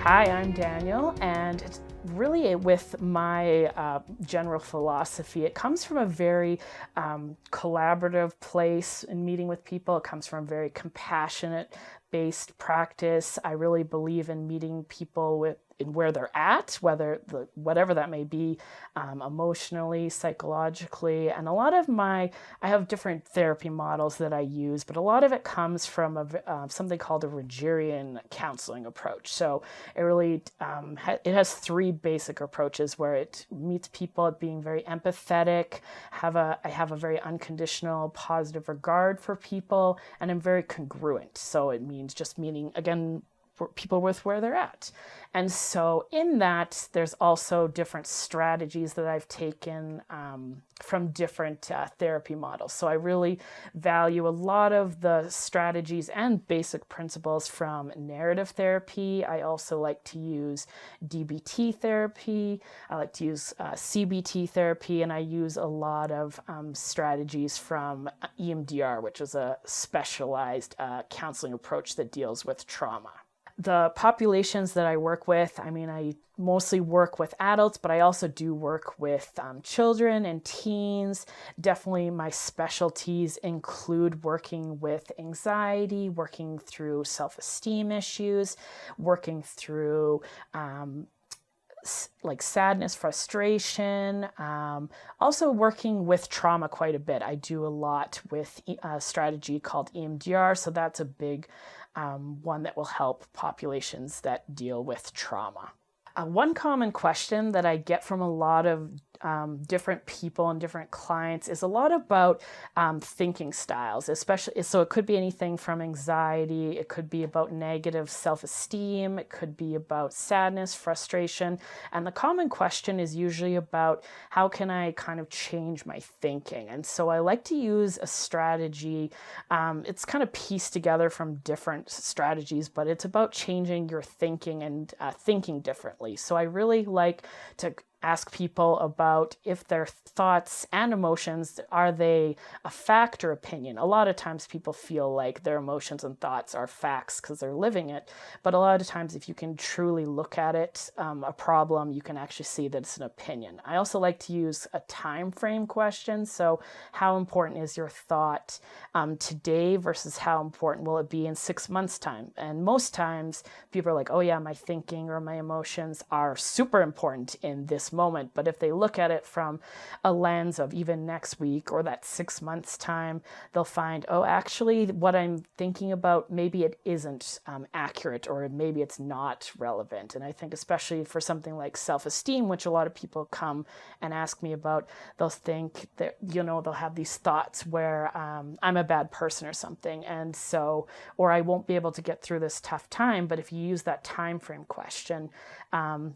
Hi, I'm Daniel, and it's really with my general philosophy, it comes from a very collaborative place in meeting with people. It comes from a very compassionate based practice. I really believe in meeting people in where they're at, whatever that may be, emotionally, psychologically, and I have different therapy models that I use, but a lot of it comes from something called a Rogerian counseling approach. So it really it has three basic approaches where it meets people at being very empathetic. I have a very unconditional, positive regard for people, and I'm very congruent. So it means just meaning again for people with where they're at. And so in that, there's also different strategies that I've taken from different therapy models. So I really value a lot of the strategies and basic principles from narrative therapy. I also like to use DBT therapy. I like to use CBT therapy, and I use a lot of strategies from EMDR, which is a specialized counseling approach that deals with trauma. The populations that I work with, I mostly work with adults, but I also do work with children and teens. Definitely my specialties include working with anxiety, working through self-esteem issues, working through like sadness, frustration, also working with trauma quite a bit. I do a lot with a strategy called EMDR, so that's a big one that will help populations that deal with trauma. One common question that I get from a lot of different people and different clients is a lot about thinking styles, especially. So it could be anything from anxiety, it could be about negative self-esteem, it could be about sadness, frustration. And the common question is usually about how can I kind of change my thinking? And so I like to use a strategy. It's kind of pieced together from different strategies, but it's about changing your thinking and thinking differently. So I really like to ask people about if their thoughts and emotions, are they a fact or opinion? A lot of times people feel like their emotions and thoughts are facts because they're living it. But a lot of times if you can truly look at it, a problem, you can actually see that it's an opinion. I also like to use a time frame question. So how important is your thought today versus how important will it be in 6 months' time? And most times people are like, oh yeah, my thinking or my emotions are super important in this moment. But if they look at it from a lens of even next week or that 6 months time, they'll find, oh, actually what I'm thinking about, maybe it isn't accurate, or maybe it's not relevant. And I think especially for something like self-esteem, which a lot of people come and ask me about, they'll think that, they'll have these thoughts where I'm a bad person or something. And so, or I won't be able to get through this tough time. But if you use that time frame question,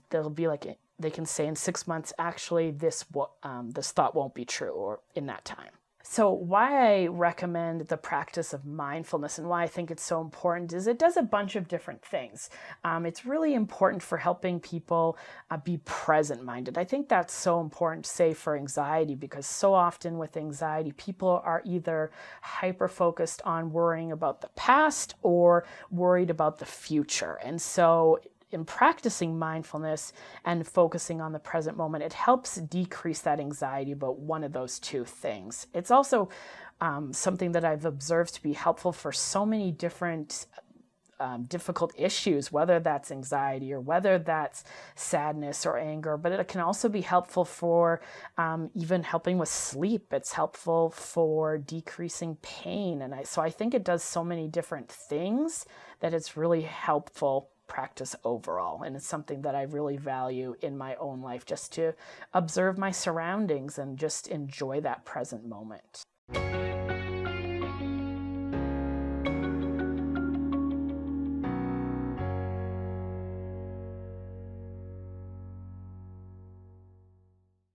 they'll be like, they can say in 6 months, actually, this thought won't be true, or in that time. So why I recommend the practice of mindfulness and why I think it's so important is it does a bunch of different things. It's really important for helping people be present-minded. I think that's so important, say, for anxiety, because so often with anxiety, people are either hyper-focused on worrying about the past or worried about the future. And so in practicing mindfulness and focusing on the present moment, it helps decrease that anxiety about one of those two things. It's also something that I've observed to be helpful for so many different difficult issues, whether that's anxiety or whether that's sadness or anger, but it can also be helpful for even helping with sleep. It's helpful for decreasing pain. And so I think it does so many different things that it's really helpful practice overall. And it's something that I really value in my own life, just to observe my surroundings and just enjoy that present moment.